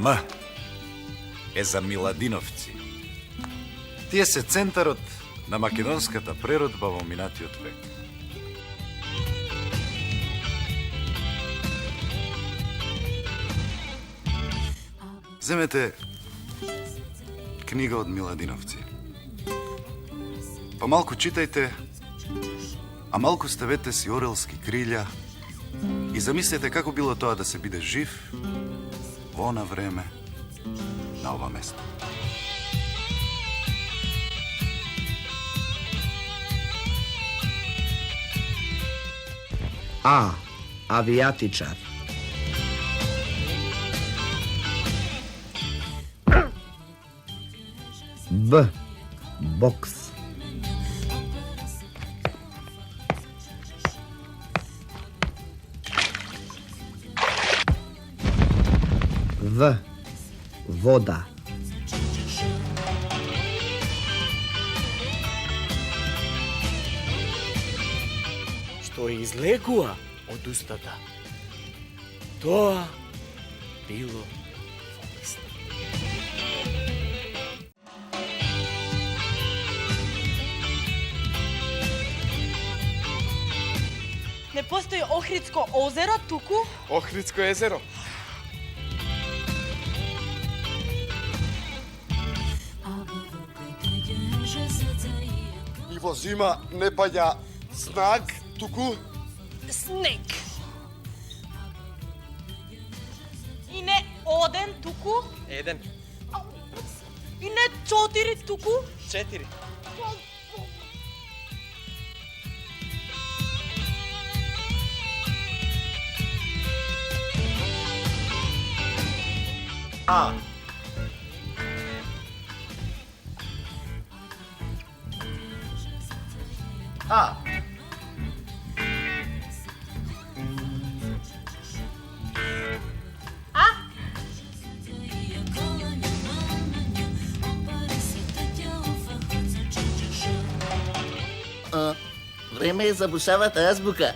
М е за Миладиновци. Тие се центарот на македонската преродба во минатиот век. Земете книга од Миладиновци. Помалку читајте, а малку ставете си орелски крилја и замислете како било тоа да се биде жив во она време на ова место. А. Авијатичар. Б. Бокс. В. Вода. Што излегува од устата, тоа било болест. Не постои Охридско озеро, туку Охридско езеро. И во зима не паѓа снег, туку снег. И не оден, туку еден, и не 4, туку 4. А. А. Време е за бушавата азбука.